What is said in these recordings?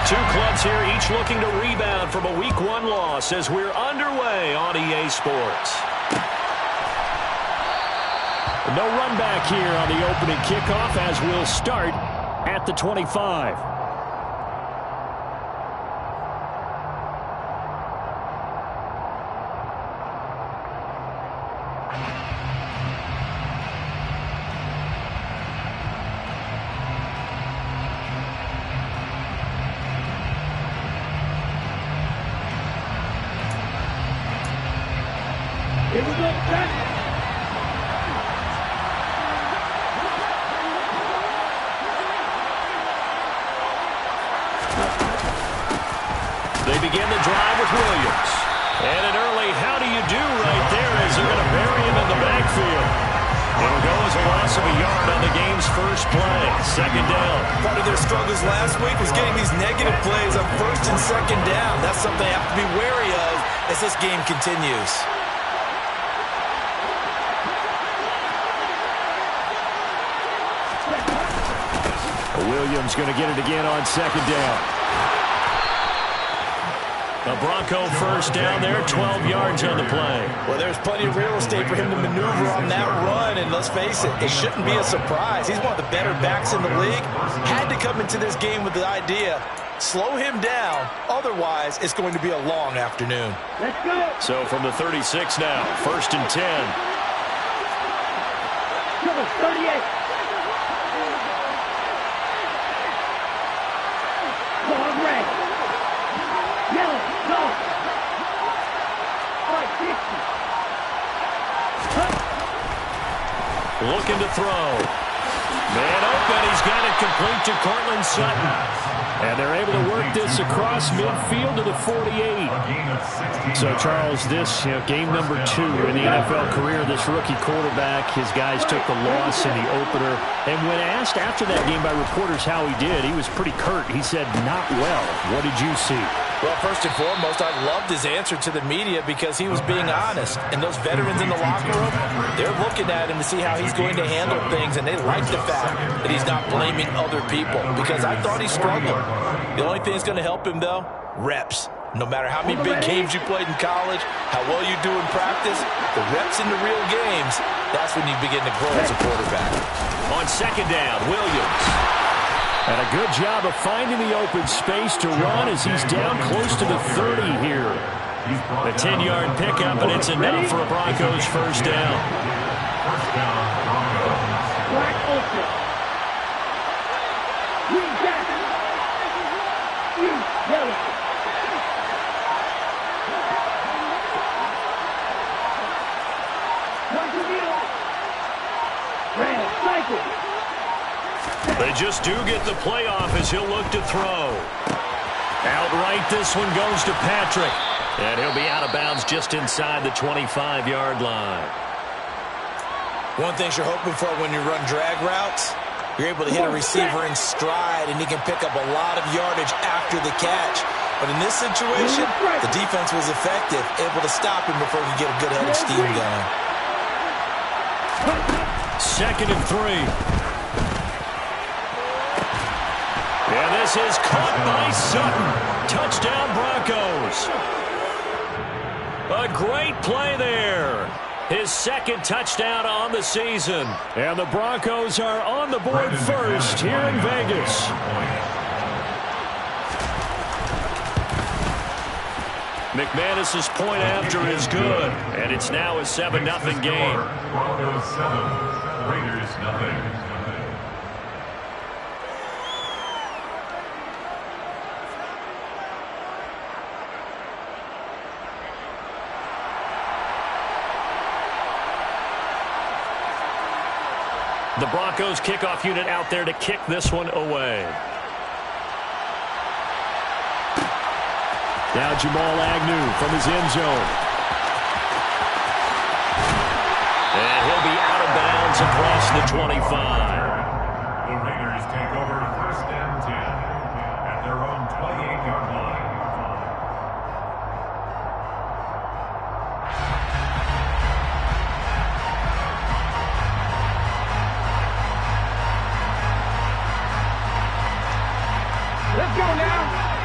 Two clubs here, each looking to rebound from a Week 1 loss as we're underway on EA Sports. No run back here on the opening kickoff as we'll start at the 25. Here we go, set. They begin the drive with Williams. And an early how do you do right there as they're going to bury him in the backfield. It'll go as a loss of a yard on the game's first play. Second down. Part of their struggles last week was getting these negative plays on first and second down. That's something they have to be wary of as this game continues. Williams going to get it again on second down. A Bronco first down there, 12 yards on the play. Well, there's plenty of real estate for him to maneuver on that run, and let's face it, it shouldn't be a surprise. He's one of the better backs in the league. Had to come into this game with the idea, slow him down, otherwise it's going to be a long afternoon. Let's go. So from the 36 now, first and 10. Come on, 38. Long red. Yellow, go. All right, 60. Looking to throw. Man open, he's got it complete to Cortland Sutton. And they're able to work this across midfield to the 48. So, Charles, this game number 2 in the NFL career, this rookie quarterback, his guys took the loss in the opener. And when asked after that game by reporters how he did, he was pretty curt. He said, not well. What did you see? Well, first and foremost, I loved his answer to the media because he was being honest. And those veterans in the locker room, they're looking at him to see how he's going to handle things, and they like the fact that he's not blaming other people because I thought he struggled. The only thing that's going to help him, though, reps. No matter how many big games you played in college, how well you do in practice, the reps in the real games, that's when you begin to grow as a quarterback. On second down, Williams. And a good job of finding the open space to run as he's down close to the 30 here. A 10-yard pickup, and it's enough for a Broncos first down. Black ultra. Green jacket. Yellow. Red, cycle. They just do get the playoff as he'll look to throw. Outright, this one goes to Patrick. And he'll be out of bounds just inside the 25-yard line. One thing you're hoping for when you run drag routes, you're able to hit a receiver in stride, and he can pick up a lot of yardage after the catch. But in this situation, the defense was effective, able to stop him before he could get a good head of steam going. Second and 3. And this is caught by Sutton. Touchdown, Broncos. A great play there. His second touchdown on the season. And the Broncos are on the board first here in Vegas. McManus's point after is good. And it's now a 7-0 game. Broncos 7, Raiders 0. The Broncos kickoff unit out there to kick this one away. Now Jamal Agnew from his end zone. And he'll be out of bounds across the 25. The Raiders take over first and 10 at their own 28-yard line. Let's go now.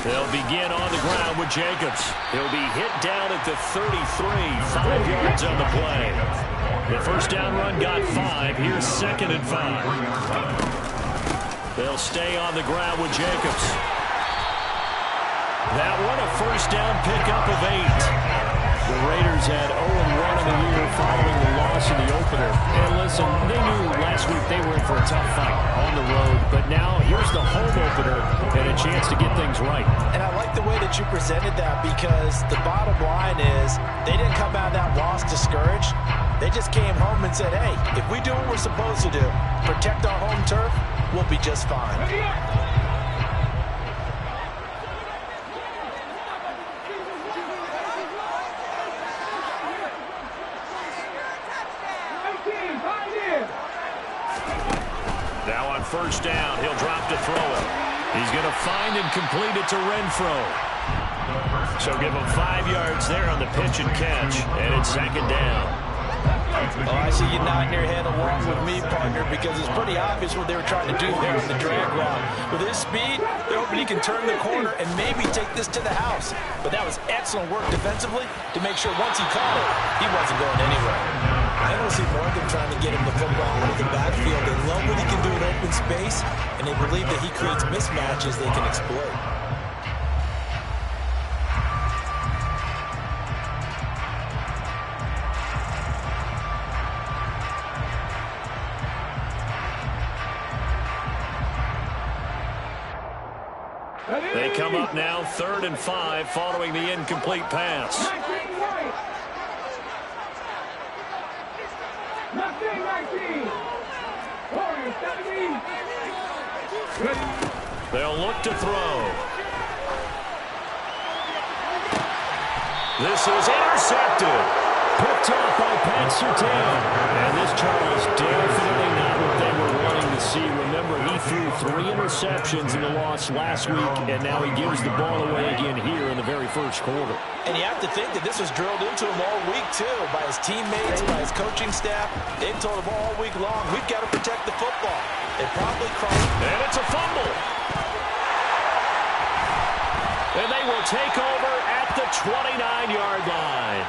They'll begin on the ground with Jacobs. He'll be hit down at the 33, 5 yards on the play. The first down run got 5. Here's 2nd and 5. They'll stay on the ground with Jacobs. That one a first down pickup of 8. The Raiders had 0-1 in the year following the loss in the opener. And listen, they knew last week they were in for a tough fight on the road. But now here's the home opener and a chance to get things right. And I like the way that you presented that, because the bottom line is they didn't come out of that loss discouraged. They just came home and said, hey, if we do what we're supposed to do, protect our home turf, we'll be just fine. Now on first down, he'll drop to throw it. He's going to find and complete it to Renfro. So give him 5 yards there on the pitch and catch, and it's 2nd down. Oh, I see you nodding your head along with me, partner, because it's pretty obvious what they were trying to do there in the drag route. With his speed, they're hoping he can turn the corner and maybe take this to the house. But that was excellent work defensively to make sure once he caught it, he wasn't going anywhere. I don't see more of them trying to get him the football out of the backfield. They love what he can do in open space, and they believe that he creates mismatches they can exploit. They come up now 3rd and 5 following the incomplete pass. They'll look to throw. This is intercepted. Picked off by Pat Surtain. And this, Charles, definitely not what they were wanting to see. Remember, he threw 3 interceptions in the loss last week, and now he gives the ball away again here in the very first quarter. And you have to think that this was drilled into him all week, too, by his teammates, by his coaching staff. They've told him all week long, we've got to protect the football. They probably crossed. And it's a fumble. And they will take over at the 29-yard line.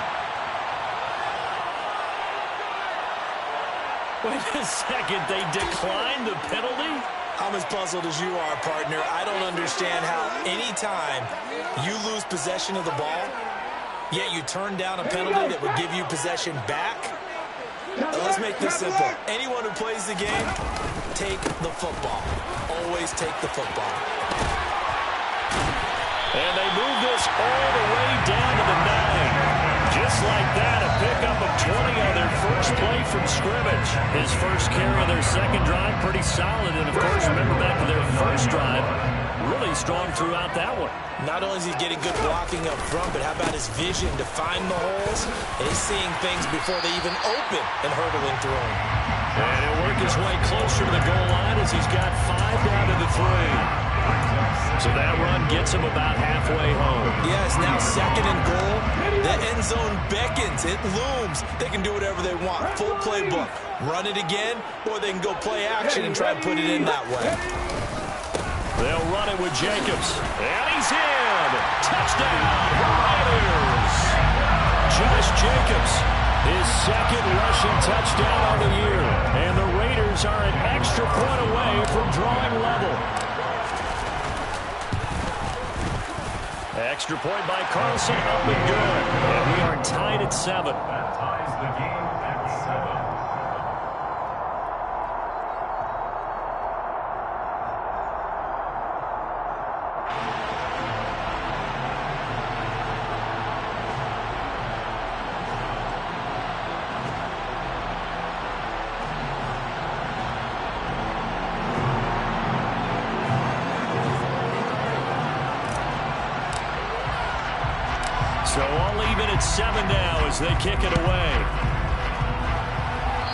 Wait a second, they declined the penalty? I'm as puzzled as you are, partner. I don't understand how any time you lose possession of the ball, yet you turn down a penalty that would give you possession back. Let's make this simple. Anyone who plays the game, take the football. Always take the football. And they move this all the way down to the 9. Just like that, a pickup of 20 on their first play from scrimmage. His first carry of their second drive, pretty solid. And, of course, remember back to their first drive, really strong throughout that one. Not only is he getting good blocking up front, but how about his vision to find the holes? And he's seeing things before they even open and hurdling through them. And he'll work his way closer to the goal line as he's got 5 down to the 3. So that run gets him about halfway home. Yes, now 2nd and goal. The end zone beckons. It looms. They can do whatever they want. Full playbook. Run it again, or they can go play action and try and put it in that way. They'll run it with Jacobs. And he's in. Touchdown, Raiders. Josh Jacobs, his 2nd rushing touchdown on the year. And the Raiders are an extra point away from drawing level. Extra point by Carlson, up and good. And we are tied at 7. That ties the game at 7. So all even at 7 now as they kick it away.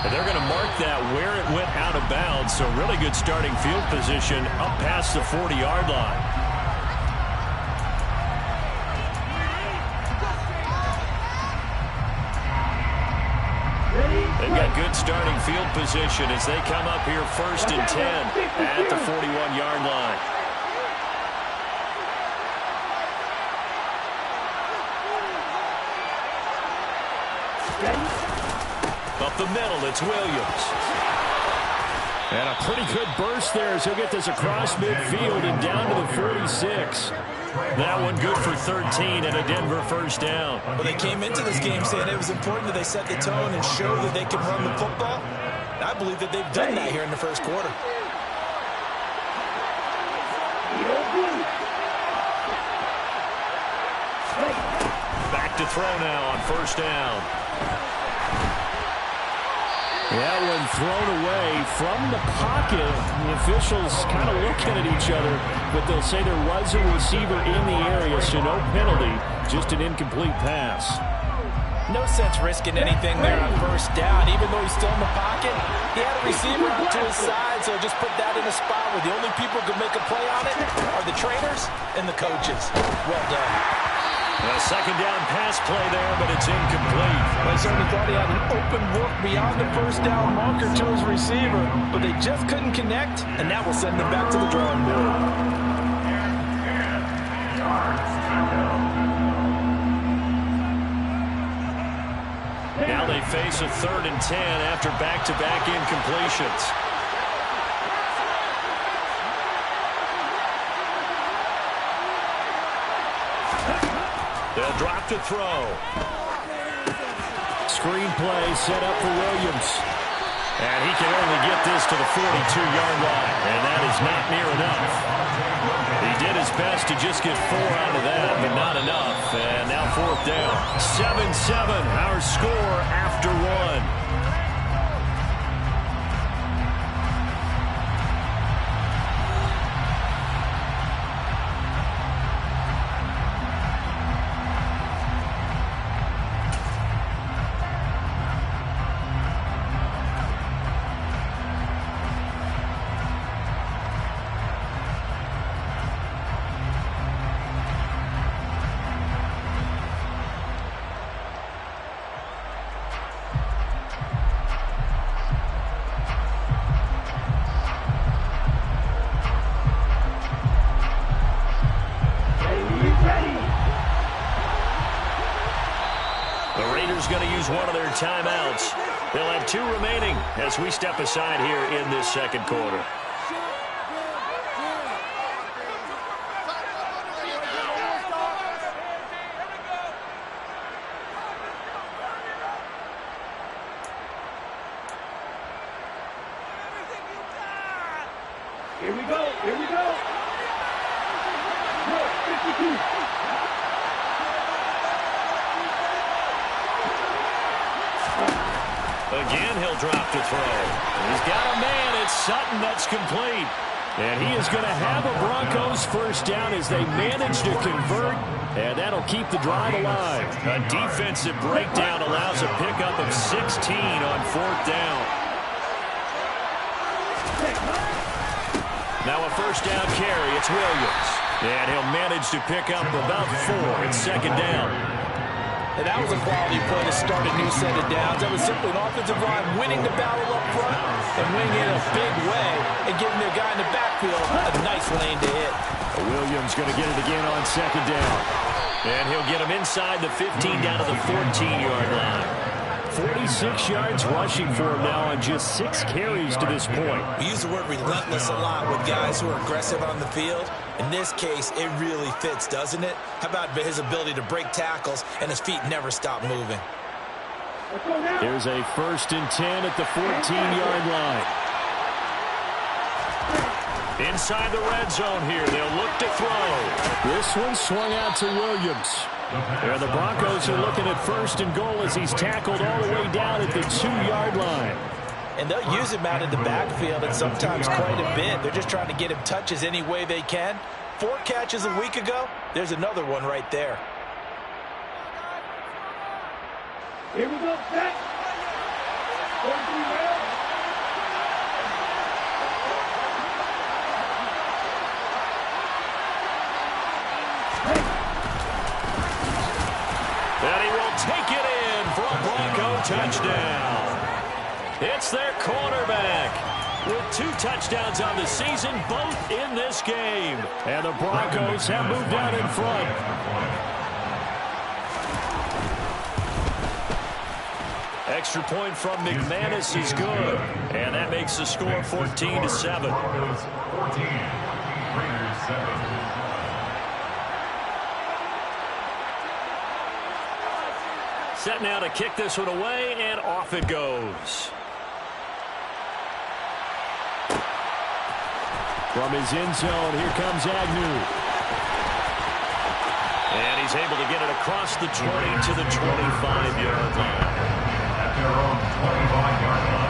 And they're going to mark that where it went out of bounds. So really good starting field position up past the 40-yard line. They've got good starting field position as they come up here 1st and 10 at the 41-yard line. Up the middle, it's Williams. And a pretty good burst there as he'll get this across midfield and down to the 46. That one good for 13 and a Denver first down. Well, they came into this game saying it was important that they set the tone and show that they can run the football. And I believe that they've done that here in the first quarter. Back to throw now on first down. That one thrown away from the pocket. The officials kind of looking at each other, but they'll say there was a receiver in the area, so no penalty, just an incomplete pass. No sense risking anything there on first down. Even though he's still in the pocket, he had a receiver out to his side, so just put that in a spot where the only people who can make a play on it are the trainers and the coaches. Well done. A second down pass play there, but it's incomplete. I certainly thought he had an open look beyond the first down marker to his receiver, but they just couldn't connect, and that will send them back to the drawing board. Now they face a 3rd and 10 after back-to-back incompletions. They'll drop to throw. Screen play set up for Williams. And he can only get this to the 42-yard line. And that is not near enough. He did his best to just get 4 out of that, but not enough. And now 4th down. 7-7, our score after 1. Going to use one of their timeouts. They'll have 2 remaining as we step aside here in this second quarter. Here we go. Here we go. No, 52. Again, he'll drop to throw. He's got a man. It's Sutton. That's complete. And he is going to have a Broncos first down as they manage to convert. And that'll keep the drive alive. A defensive breakdown allows a pickup of 16 on 4th down. Now a first down carry. It's Williams. And he'll manage to pick up about 4. It's 2nd down. And that was a quality play to start a new set of downs. That was simply an offensive line winning the battle up front and winning it in a big way and giving their guy in the backfield a nice lane to hit. Williams going to get it again on 2nd down. And he'll get him inside the 15 down to the 14-yard line. 46 yards rushing for him now on just 6 carries to this point. We use the word relentless a lot with guys who are aggressive on the field. In this case, it really fits, doesn't it? How about his ability to break tackles and his feet never stop moving? Here's a 1st and 10 at the 14-yard line. Inside the red zone here. They'll look to throw. This one swung out to Williams. And the Broncos are looking at 1st and goal as he's tackled all the way down at the 2-yard line. And they'll use him out in the backfield and sometimes quite a bit. They're just trying to get him touches any way they can. 4 catches a week ago. There's another one right there. Here we go, set. And he will take it in for a Bronco touchdown. It's their quarterback with 2 touchdowns on the season, both in this game. And the Broncos have moved out in front. Extra point from McManus is good. And that makes the score 14-7. Broncos 14, Raiders 7. Set now to kick this one away, and off it goes. From his end zone, here comes Agnew. And he's able to get it across the 20 to the 25-yard line. At their own 25-yard line.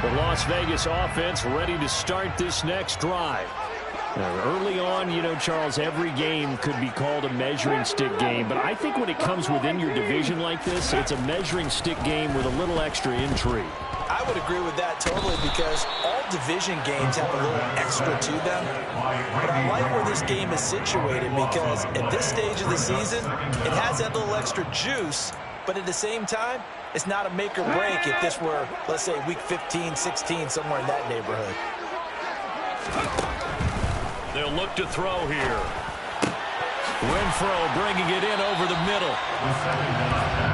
The Las Vegas offense ready to start this next drive. Now, early on, you know, Charles, every game could be called a measuring stick game, but I think when it comes within your division like this, it's a measuring stick game with a little extra intrigue. I would agree with that totally because all division games have a little extra to them. But I like where this game is situated because at this stage of the season, it has that little extra juice, but at the same time, it's not a make or break if this were, let's say, week 15, 16, somewhere in that neighborhood. They'll look to throw here. Renfro bringing it in over the middle.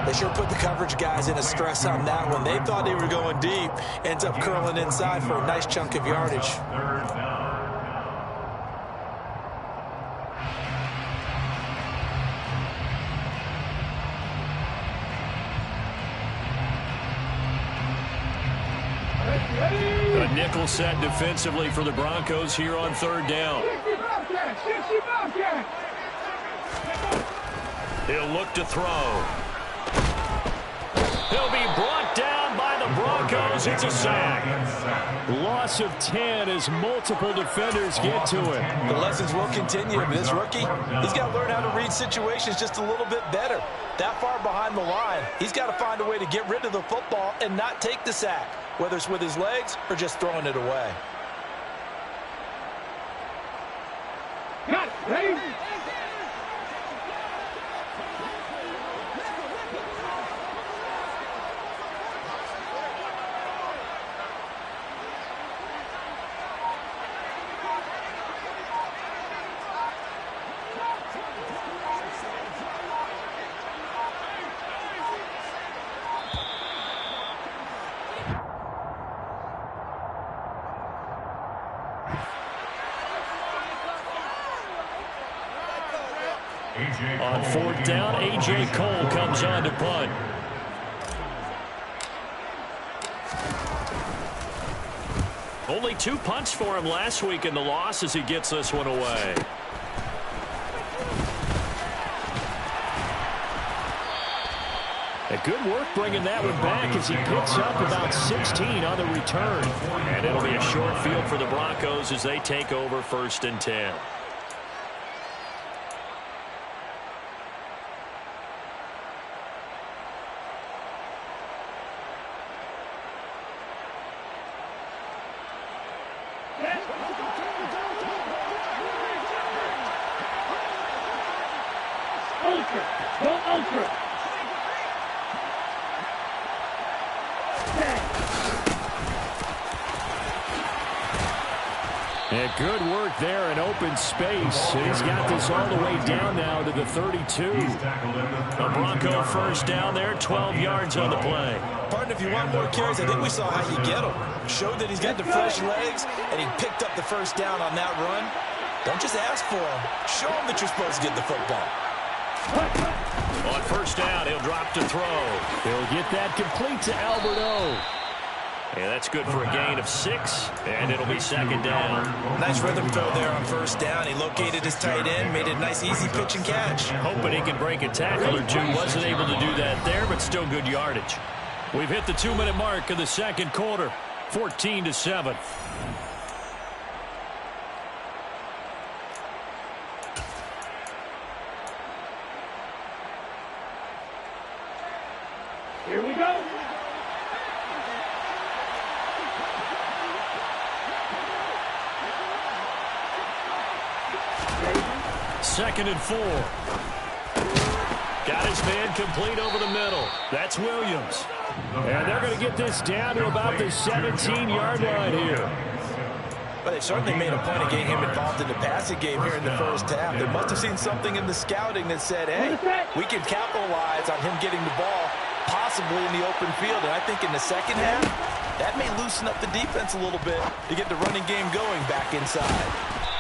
They sure put the coverage guys in a stress on that one. They thought they were going deep. Ends up curling inside for a nice chunk of yardage. Third down. A nickel set defensively for the Broncos here on third down. He'll look to throw. He'll be brought down by the Broncos. It's a sack. Loss of 10 as multiple defenders get to it. The lessons will continue. This rookie, he's got to learn how to read situations just a little bit better. That far behind the line, he's got to find a way to get rid of the football and not take the sack, whether it's with his legs or just throwing it away. Got it. Ready? On fourth down, A.J. Cole comes on to punt. Only 2 punts for him last week in the loss as he gets this one away. A good work bringing that one back as he picks up about 16 on the return. And it'll be a short field for the Broncos as they take over 1st and 10. And good work there in open space. He's got this all the way down now to the 32. A Bronco first down there, 12 yards on the play. Partner, if you want more carries, I think we saw how you get him. Showed that he's got the fresh legs, and he picked up the first down on that run. Don't just ask for him. Show him that you're supposed to get the football. On first down, he'll drop to throw. He'll get that complete to Albert O. And that's good for a gain of 6, and it'll be 2nd down. Nice rhythm throw there on first down. He located his tight end, made it a nice, easy pitch and catch. Hoping he can break a tackle or two. Wasn't able to do that there, but still good yardage. We've hit the 2-minute mark of the second quarter, 14-7. Here we go. 2nd and 4. Got his man complete over the middle. That's Williams. And they're going to get this down to about the 17-yard line here. Well, they've certainly made a point of getting him involved in the passing game here in the first half. They must have seen something in the scouting that said, hey, we can capitalize on him getting the ball possibly in the open field. And I think in the second half, that may loosen up the defense a little bit to get the running game going back inside.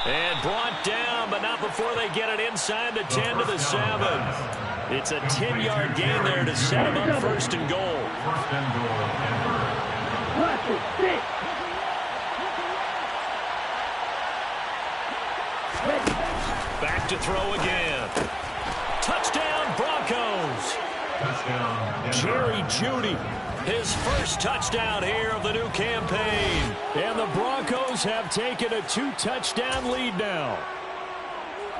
And brought down, but not before they get it inside the 10 to the 7. It's a 10-yard gain there to set him up 1st and goal. Back to throw again. Touchdown, Broncos. Jerry Jeudy, his first touchdown here of the new campaign. And the Broncos have taken a 2-touchdown lead now.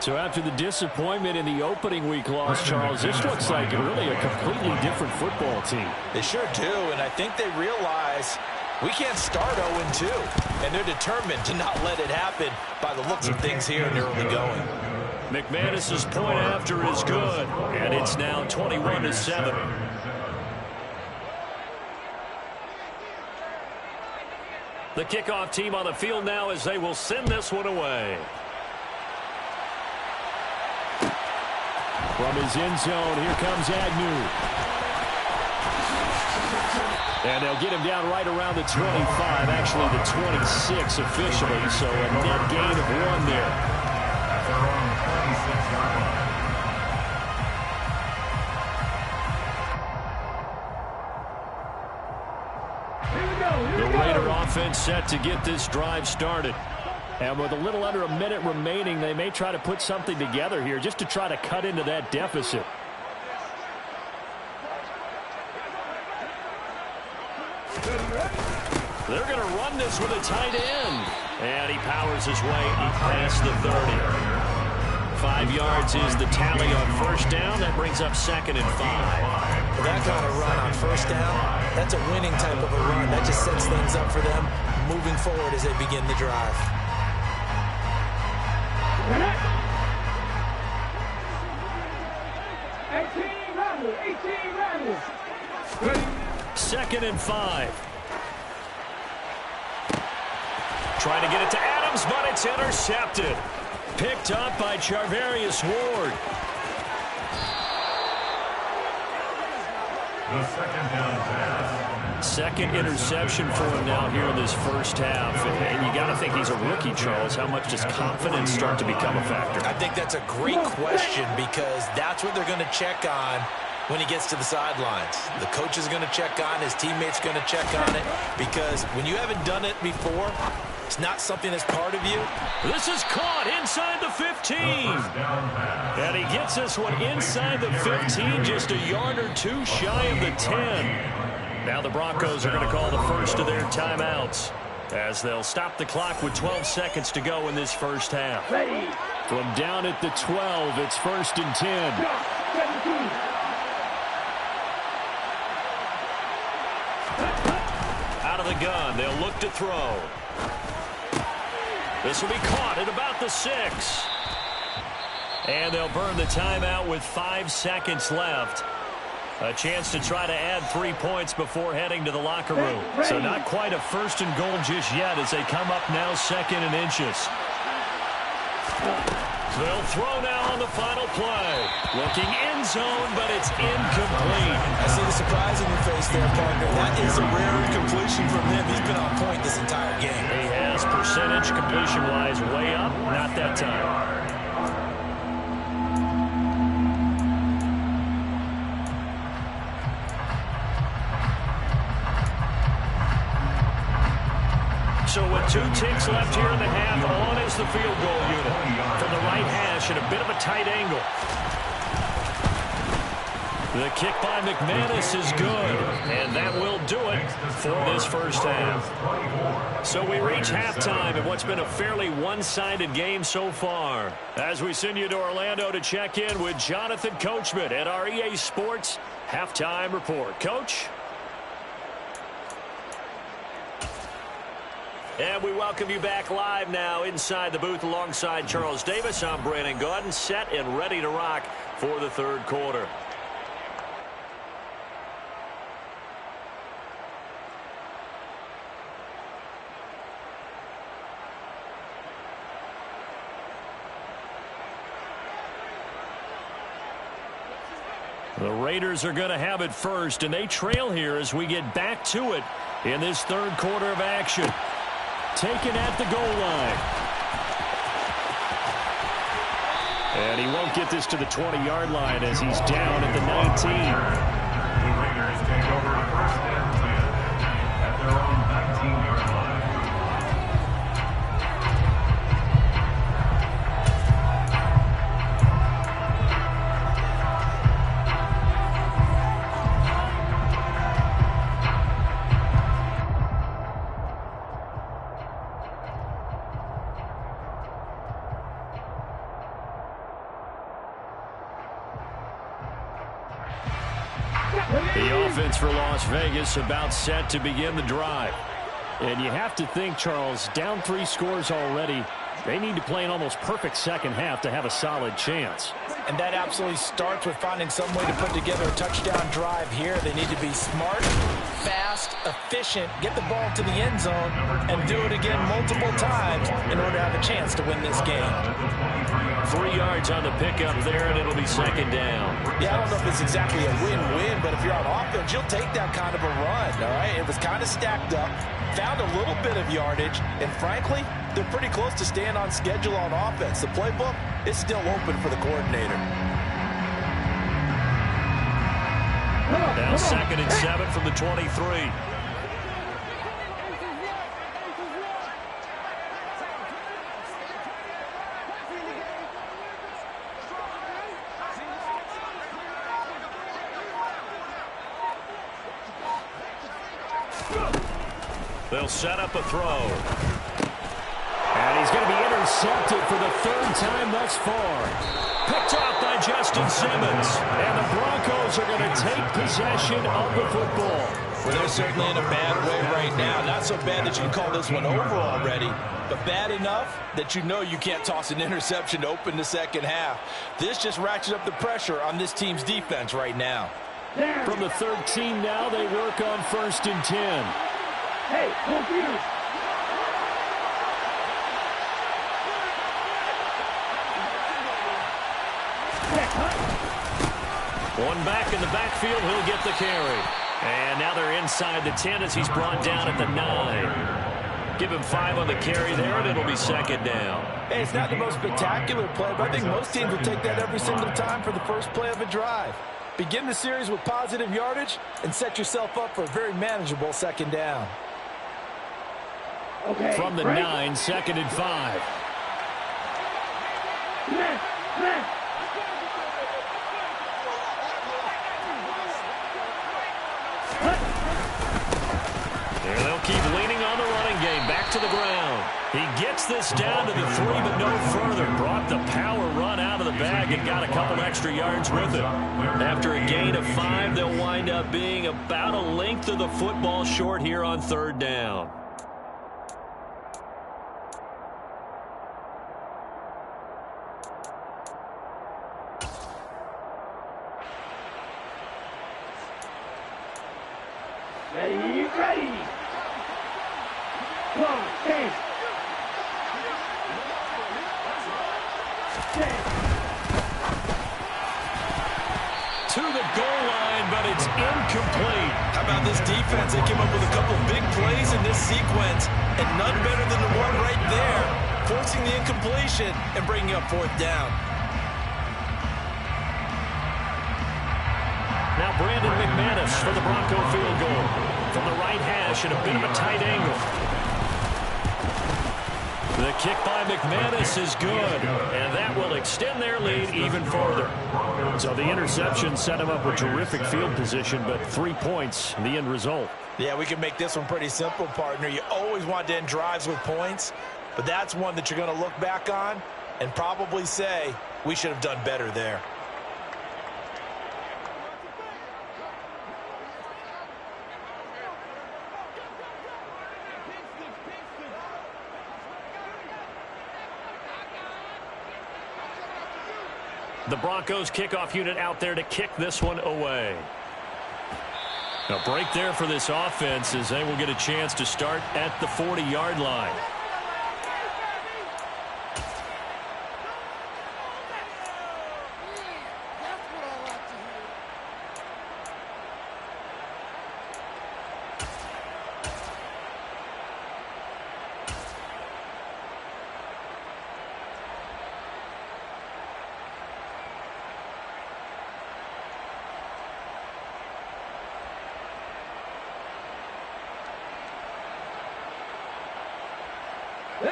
So after the disappointment in the opening week loss, Charles, this looks like really a completely different football team. They sure do, and I think they realize we can't start 0-2, and they're determined to not let it happen by the looks of things here in the early going. McManus's point after is good, and it's now 21-7. The kickoff team on the field now as they will send this one away. From his end zone, here comes Agnew. And they'll get him down right around the 25, actually the 26 officially, so a net gain of 1 there. The Raider offense set to get this drive started. And with a little under a minute remaining, they may try to put something together here just to try to cut into that deficit. They're going to run this with a tight end. And he powers his way up past the 30. 5 yards is the tally on 1st down. That brings up 2nd and 5. That kind of run on 1st down, that's a winning type of a run. That just sets things up for them moving forward as they begin the drive. 2nd and 5. Trying to get it to Adams, but it's intercepted. Picked up by Charvarius Ward. The 2nd down pass. 2nd interception for him now here in this first half. And you got to think he's a rookie, Charles. How much does confidence start to become a factor? I think that's a great question because that's what they're going to check on when he gets to the sidelines. The coach is going to check on, his teammates going to check on it, because when you haven't done it before, it's not something that's part of you. This is caught inside the 15. And he gets this one inside the 15, just a yard or 2 shy of the 10. Now the Broncos are going to call the first of their timeouts as they'll stop the clock with 12 seconds to go in this first half. From down at the 12, it's 1st and 10. Out of the gun, they'll look to throw. This will be caught at about the 6. And they'll burn the timeout with 5 seconds left. A chance to try to add 3 points before heading to the locker room. So not quite a 1st and goal just yet as they come up now 2nd and inches. They'll throw now on the final play. Looking end zone, but it's incomplete. I see the surprise in your face there, partner. That is a rare incompletion from him. He's been on point this entire game. He has percentage completion-wise way up. Not that time. So with 2 ticks left here in the half, on is the field goal unit. From the right hash at a bit of a tight angle. The kick by McManus is good, and that will do it for this first half. So we reach halftime in what's been a fairly one-sided game so far. As we send you to Orlando to check in with Jonathan Coachman at our EA Sports Halftime Report. Coach? And we welcome you back live now inside the booth alongside Charles Davis. I'm Brandon Gaudin, set and ready to rock for the third quarter. The Raiders are going to have it first, and they trail here as we get back to it in this third quarter of action. Taken at the goal line. And he won't get this to the 20-yard line as he's down at the 19. The Raiders take over first and 10 at their own 19-yard line. The offense for Las Vegas about set to begin the drive. And you have to think, Charles, down 3 scores already. They need to play an almost perfect second half to have a solid chance. And that absolutely starts with finding some way to put together a touchdown drive here. They need to be smart, fast, efficient, get the ball to the end zone, and do it again multiple times in order to have a chance to win this game. 3 yards on the pickup there, and it'll be second down. Yeah, I don't know if it's exactly a win-win, but if you're on offense, you'll take that kind of a run, all right? It was kind of stacked up, found a little bit of yardage, and frankly, they're pretty close to staying on schedule on offense. The playbook is still open for the coordinator. Now 2nd and 7 from the 23. They'll set up a throw. And he's going to be intercepted for the 3rd time thus far. Picked off by Justin Simmons. And the Broncos are going to take possession of the football. Well, they're certainly in a bad way right now. Not so bad that you can call this one over already, but bad enough that you know you can't toss an interception to open the second half. This just ratchets up the pressure on this team's defense right now. From the 13 now, they work on 1st and 10. Hey, confused. One back in the backfield, he'll get the carry. And now they're inside the 10 as he's brought down at the 9. Give him 5 on the carry there, and it'll be second down. Hey, it's not the most spectacular play, but I think most teams will take that every single time for the first play of a drive. Begin the series with positive yardage and set yourself up for a very manageable second down. Okay, from the break. 9, 2nd and 5. There they'll keep leaning on the running game. Back to the ground. He gets this down to the 3, but no further. Brought the power run out of the bag and got a couple extra yards with it. After a gain of 5, they'll wind up being about a length of the football short here on 3rd down. Ready. Come on, stand. To the goal line, but it's incomplete. How about this defense? They came up with a couple big plays in this sequence, and none better than the one right there, forcing the incompletion and bringing up 4th down. Now Brandon McManus for the Bronco field goal. From the right hash at a bit of a tight angle. The kick by McManus is good, and that will extend their lead even further. So the interception set him up with terrific field position, but 3 points, the end result. Yeah, we can make this one pretty simple, partner. You always want to end drives with points, but that's one that you're going to look back on and probably say, we should have done better there. The Broncos kickoff unit out there to kick this one away. A break there for this offense as they will get a chance to start at the 40-yard line.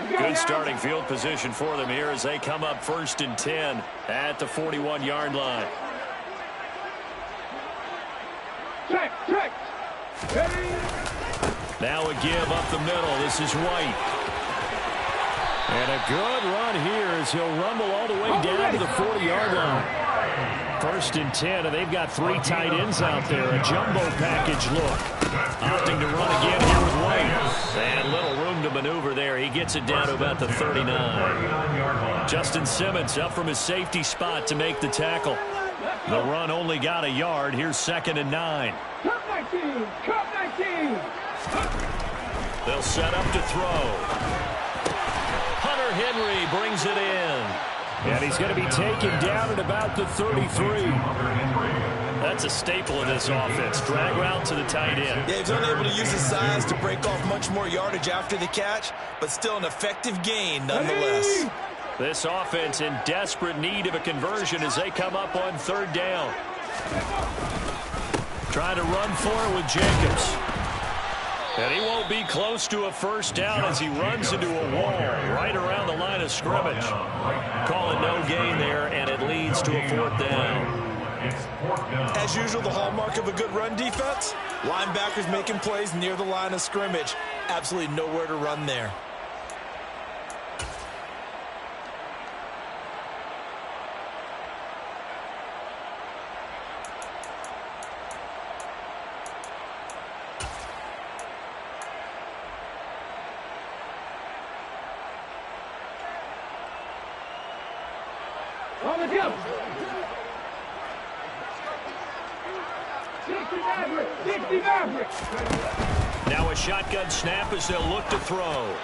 Good starting field position for them here as they come up 1st and 10 at the 41-yard line. Check. Now a give up the middle. This is White. And a good run here as he'll rumble all the way down to the 40-yard line. 1st and 10, and they've got 3 tight ends out there. A jumbo package look. Opting to run again here with White. And little room to maneuver there. He gets it down to about the 39. Justin Simmons up from his safety spot to make the tackle. The run only got a yard. Here's 2nd and 9. Cup 19. They'll set up to throw. Hunter Henry brings it in. And he's going to be taken down at about the 33. That's a staple of this offense. Drag route to the tight end. Yeah, he's unable to use his size to break off much more yardage after the catch, but still an effective gain nonetheless. This offense in desperate need of a conversion as they come up on 3rd down. Trying to run for it with Jacobs. And he won't be close to a 1st down as he runs into a wall right around the line of scrimmage. Calling no gain there, and it leads to a 4th down. As usual, the hallmark of a good run defense, linebackers making plays near the line of scrimmage. Absolutely nowhere to run there. On the jump. 60 Maverick. Now a shotgun snap as they'll look to throw.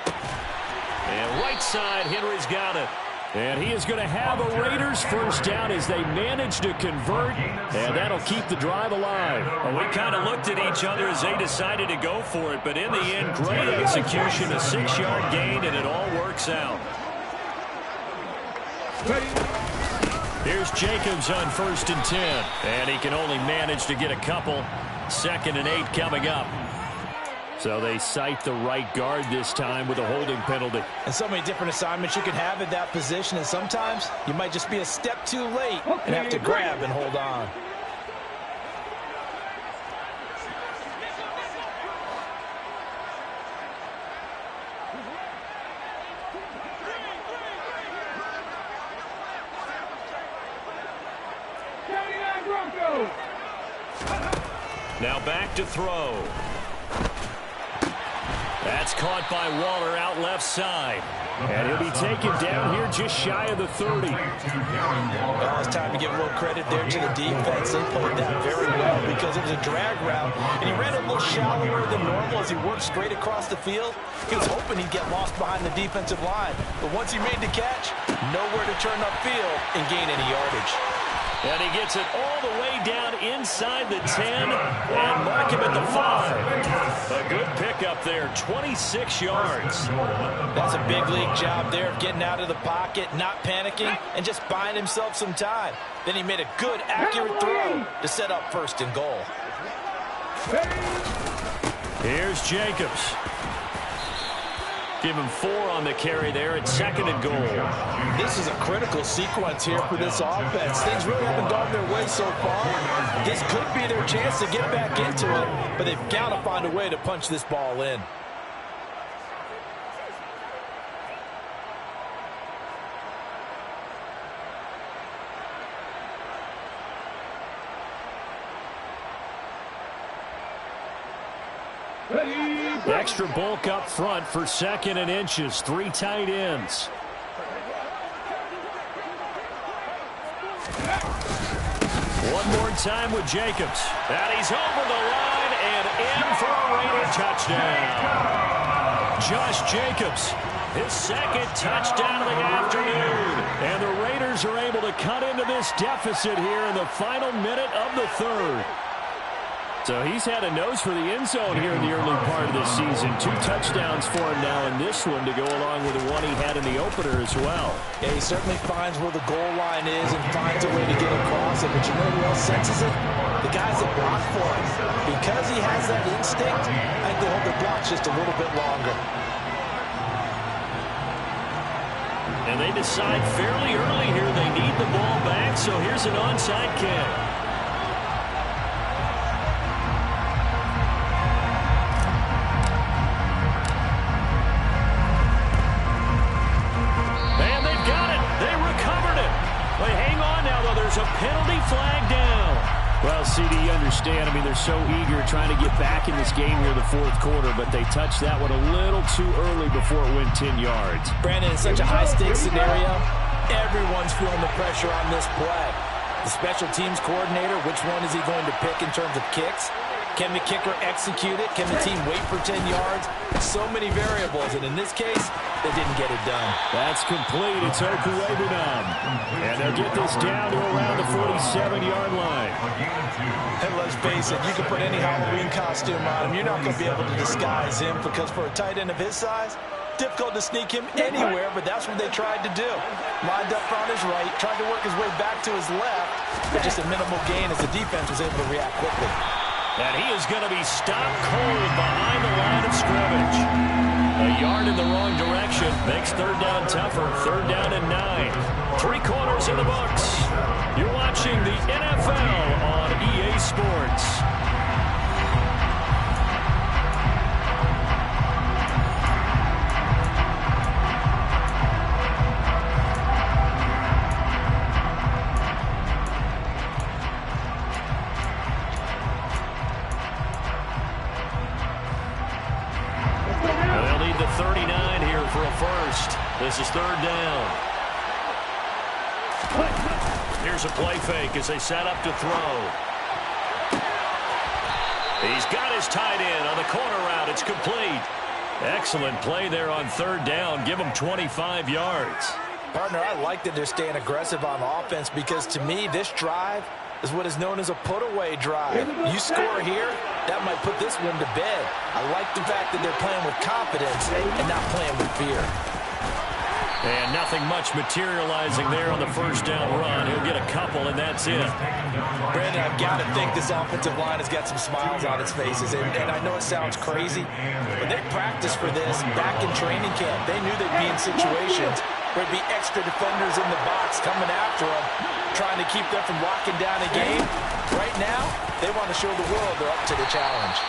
And right side, Henry's got it. And he is going to have a Raiders 1st down as they manage to convert, and that'll keep the drive alive. Well, we kind of looked at each other as they decided to go for it, but in the end, great execution, a 6-yard gain, and it all works out. Here's Jacobs on 1st and 10, and he can only manage to get a couple. 2nd and 8 coming up. So they cite the right guard this time with a holding penalty. And so many different assignments you can have at that position, and sometimes you might just be a step too late and have to grab and hold on. Broncos. Now back to throw. That's caught by Waller out left side. And he'll be taken down here just shy of the 30. Well, it's time to give a little credit there to the defense. They played that very well because it was a drag route, and he ran a little shallower than normal as he worked straight across the field. He was hoping he'd get lost behind the defensive line. But once he made the catch, nowhere to turn upfield and gain any yardage. And he gets it all the way down inside the 10 and mark him at the 5. A good pickup there, 26 yards. That's a big league job there of getting out of the pocket, not panicking, and just buying himself some time. Then he made a good, accurate throw to set up 1st and goal. Here's Jacobs. Give him 4 on the carry there at 2nd and goal. This is a critical sequence here for this offense. Things really haven't gone their way so far. This could be their chance to get back into it, but they've got to find a way to punch this ball in. Extra bulk up front for 2nd and inches. 3 tight ends. One more time with Jacobs. And he's over the line and in for a Raider touchdown. Josh Jacobs, his second touchdown of the afternoon. And the Raiders are able to cut into this deficit here in the final minute of the third. So he's had a nose for the end zone here in the early part of this season. 2 touchdowns for him now in this one to go along with the one he had in the opener as well. Yeah, he certainly finds where the goal line is and finds a way to get across it. But you know who else senses it? The guys that block for him. Because he has that instinct, I think they hold their blocks just a little bit longer. And they decide fairly early here they need the ball back, so here's an onside kick. And they've got it. They recovered it. But hang on now, though. There's a penalty flag down. Well, CD, you understand. I mean, they're so eager trying to get back in this game here in the fourth quarter, but they touched that one a little too early before it went 10 yards. Brandon, in such a high-stakes scenario, everyone's feeling the pressure on this play. The special teams coordinator, which one is he going to pick in terms of kicks? Can the kicker execute it? Can the team wait for 10 yards? So many variables, and in this case, they didn't get it done. That's complete. It's Okuwebunam. And they'll get this down to around the 47-yard line. And let's face it, you can put any Halloween costume on him. You're not going to be able to disguise him because for a tight end of his size, difficult to sneak him anywhere, but that's what they tried to do. Lined up on his right, tried to work his way back to his left, but just a minimal gain as the defense was able to react quickly. And he is going to be stopped cold behind the line of scrimmage. A yard in the wrong direction makes third down tougher. Third down and 9. 3 quarters in the books. You're watching the NFL on EA Sports. They'll need the 39 here for a first. This is third down. Here's a play fake as they set up to throw. He's got his tight end on the corner route. It's complete. Excellent play there on third down. Give him 25 yards. Partner, I like that they're staying aggressive on offense because to me, this drive is what is known as a put-away drive. You score here, that might put this one to bed. I like the fact that they're playing with confidence and not playing with fear. And nothing much materializing there on the first down run. He'll get a couple, and that's it. Brandon, I've got to think this offensive line has got some smiles on its faces. And I know it sounds crazy, but they practiced for this back in training camp. They knew they'd be in situations where there'd be extra defenders in the box coming after them, trying to keep them from locking down a game. Right now, they want to show the world they're up to the challenge.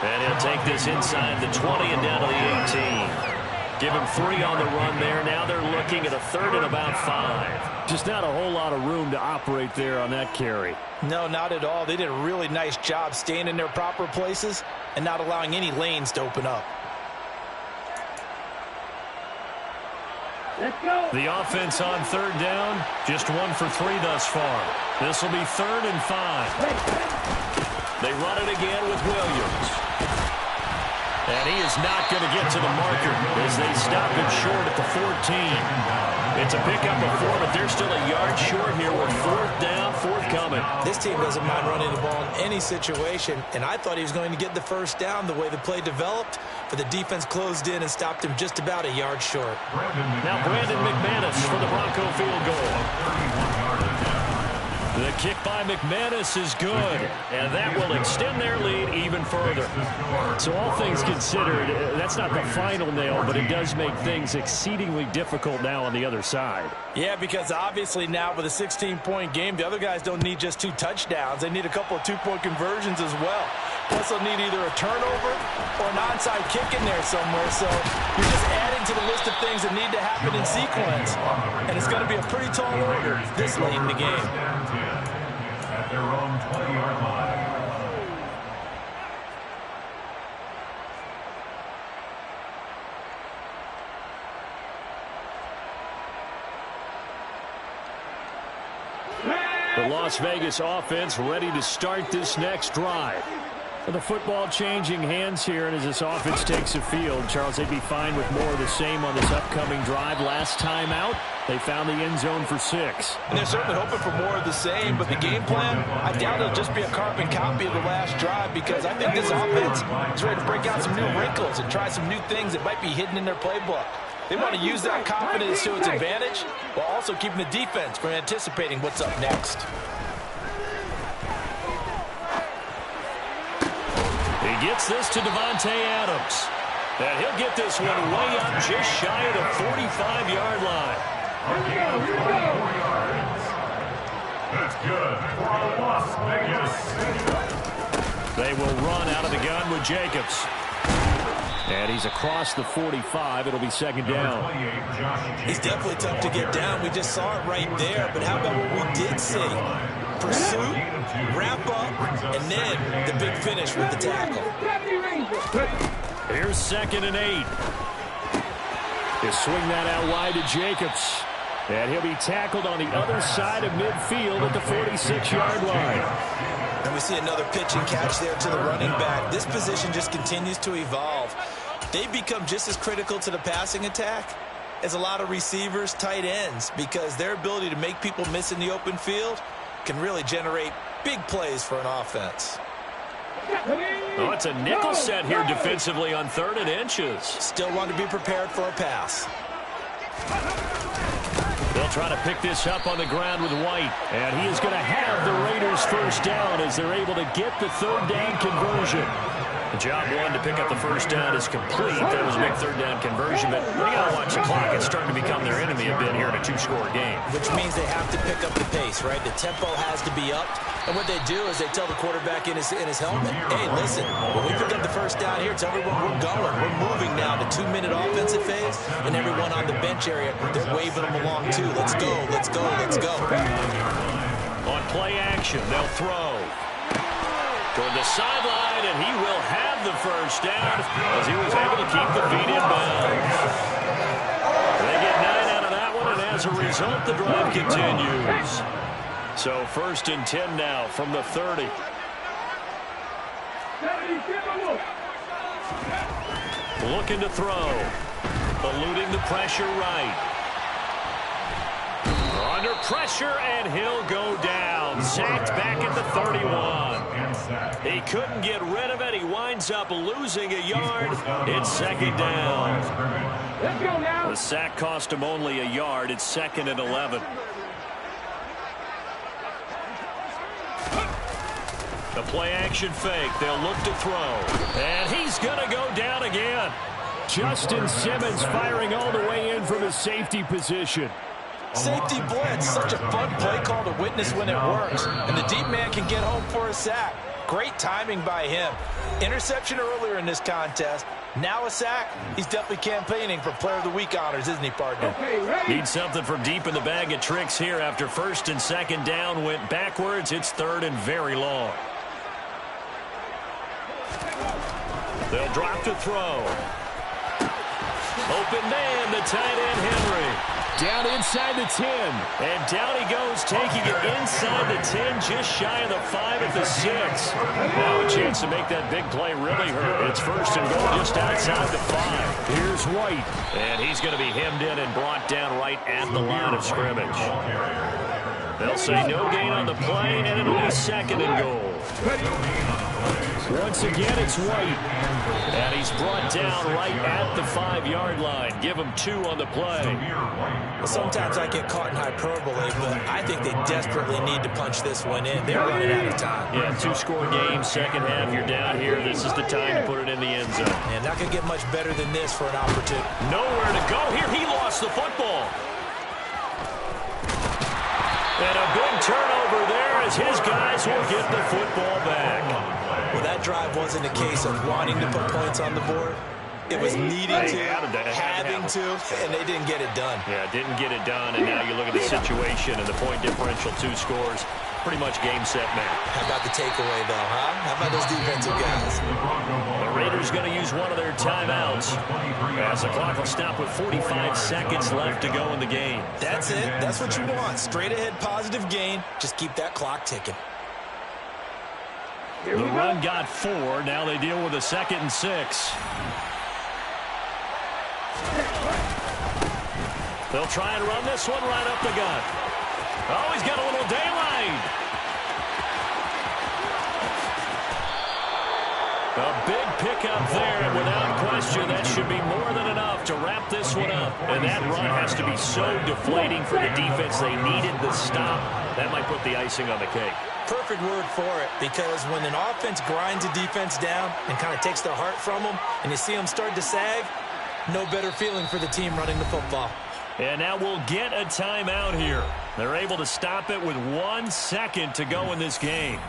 And he'll take this inside the 20 and down to the 18. Give him 3 on the run there. Now they're looking at a third and about 5. Just not a whole lot of room to operate there on that carry. No, not at all. They did a really nice job staying in their proper places and not allowing any lanes to open up. Let's go. The offense on third down, just 1 for 3 thus far. This will be third and 5. They run it again with Williams. And he is not going to get to the marker as they stop him short at the 14. It's a pickup of 4, but they're still a yard short here with fourth down, forthcoming. This team doesn't mind running the ball in any situation, and I thought he was going to get the first down the way the play developed, but the defense closed in and stopped him just about a yard short. Now Brandon McManus for the Bronco field goal. The kick by McManus is good, and that will extend their lead even further. So all things considered, that's not the final nail, but it does make things exceedingly difficult now on the other side. Yeah, because obviously now with a 16-point game, the other guys don't need just 2 touchdowns. They need a couple of 2-point conversions as well. Plus, they'll need either a turnover or an onside kick in there somewhere. So you're just adding to the list of things that need to happen in sequence. And it's going to be a pretty tall order this late in the game. At their own 20-yard line. The Las Vegas offense ready to start this next drive. The football changing hands here, and as this offense takes the field, Charles, they'd be fine with more of the same on this upcoming drive. Last time out, they found the end zone for 6. And they're certainly hoping for more of the same, but the game plan, I doubt it'll just be a carbon copy of the last drive, because I think this offense is ready to break out some new wrinkles and try some new things that might be hidden in their playbook. They want to use that confidence to its advantage while also keeping the defense from anticipating what's up next. He gets this to Davante Adams. And he'll get this one way up just shy of the 45-yard line. That's good for a Las Vegas. They will run out of the gun with Jacobs. And he's across the 45. It'll be second down. He's definitely tough to get down. We just saw it right there. But how about what we did see? Pursuit, wrap up, and then the big finish with the tackle. Here's 2nd and 8. He'll swing that out wide to Jacobs. And he'll be tackled on the other side of midfield at the 46-yard line. And we see another pitch and catch there to the running back. This position just continues to evolve. They become just as critical to the passing attack as a lot of receivers, tight ends, because their ability to make people miss in the open field can really generate big plays for an offense. Oh, it's a nickel set here defensively on 3rd and inches. Still want to be prepared for a pass. They'll try to pick this up on the ground with White. And he is going to have the Raiders first down as they're able to get the 3rd down conversion. Job 1 to pick up the first down is complete. That was a big 3rd down conversion, but you got to watch the clock. It's starting to become their enemy a bit here in a 2-score game. Which means they have to pick up the pace, right? The tempo has to be upped. And what they do is they tell the quarterback in his helmet, hey, listen, when we pick up the first down here, tell everyone we're going. We're moving now to 2-minute offensive phase, and everyone on the bench area, they're waving them along too. Let's go, let's go, let's go. On play action, they'll throw. Toward the sideline, and he will have the first down as he was able to keep the feet in bounds. They get 9 out of that one, and as a result, the drive continues. So 1st and 10 now from the 30. Looking to throw. Eluding the pressure right. Under pressure, and he'll go down. Sacked back at the 31. He couldn't get rid of it. He winds up losing a yard. It's 2nd down. Let's go now. The sack cost him only a yard. It's 2nd and 11. The play action fake. They'll look to throw. And he's going to go down again. Justin Simmons firing all the way in from his safety position. Safety blitz, such a fun play call to witness when it works. And the deep man can get home for a sack. Great timing by him. Interception earlier in this contest. Now a sack. He's definitely campaigning for Player of the Week honors, isn't he, partner? Need something from deep in the bag of tricks here after 1st and 2nd down went backwards. It's 3rd and very long. They'll drop to throw. Open man, the tight end Henry. Down inside the 10. And down he goes, taking it inside the 10, just shy of the 5 at the 6. Now a chance to make that big play really hurt. It's 1st and goal just outside the 5. Here's White. And he's going to be hemmed in and brought down right at the line of scrimmage. They'll say no gain on the play, and it'll be 2nd and goal. Once again, it's White. And he's brought down right at the 5-yard line. Give him 2 on the play. Well, sometimes I get caught in hyperbole, but I think they desperately need to punch this one in. They're running out of time. Yeah, 2-score game, 2nd half, you're down here. This is the time to put it in the end zone. And not going to get much better than this for an opportunity. Nowhere to go here. He lost the football. And a big turnover there as his guys will get the football back. Well, that drive wasn't a case of wanting to put points on the board. It was needing to, having to, and they didn't get it done. Yeah, didn't get it done, and now you look at the situation and the point differential, 2 scores. pretty much game, set, match. How about the takeaway, though, huh? How about those defensive guys? The Raiders going to use one of their timeouts as the clock will stop with 45 seconds left to go in the game. That's it. That's what you want. Straight ahead positive gain. Just keep that clock ticking. The run got 4. Now they deal with a 2nd and 6. They'll try and run this one right up the gut. Oh, he's got a little daylight. A big pickup there, and without question, that should be more than enough to wrap this one up. And that run has to be so deflating for the defense. They needed the stop. That might put the icing on the cake. Perfect word for it, because when an offense grinds a defense down and kind of takes their heart from them, and you see them start to sag, no better feeling for the team running the football. And now we'll get a timeout here. They're able to stop it with 1 second to go in this game.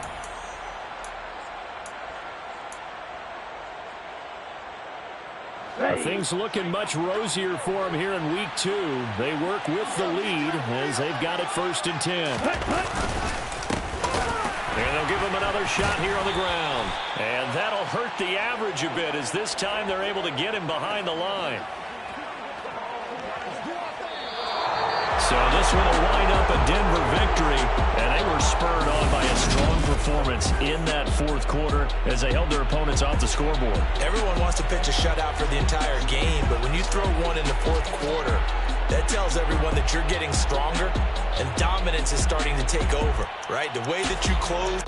Things looking much rosier for them here in week 2. They work with the lead as they've got it 1st and 10. And they'll give them another shot here on the ground. And that'll hurt the average a bit as this time they're able to get him behind the line. So this one will wind up a Denver victory, and they were spurred on by a strong performance in that 4th quarter as they held their opponents off the scoreboard. Everyone wants to pitch a shutout for the entire game, but when you throw one in the 4th quarter, that tells everyone that you're getting stronger and dominance is starting to take over, right? The way that you close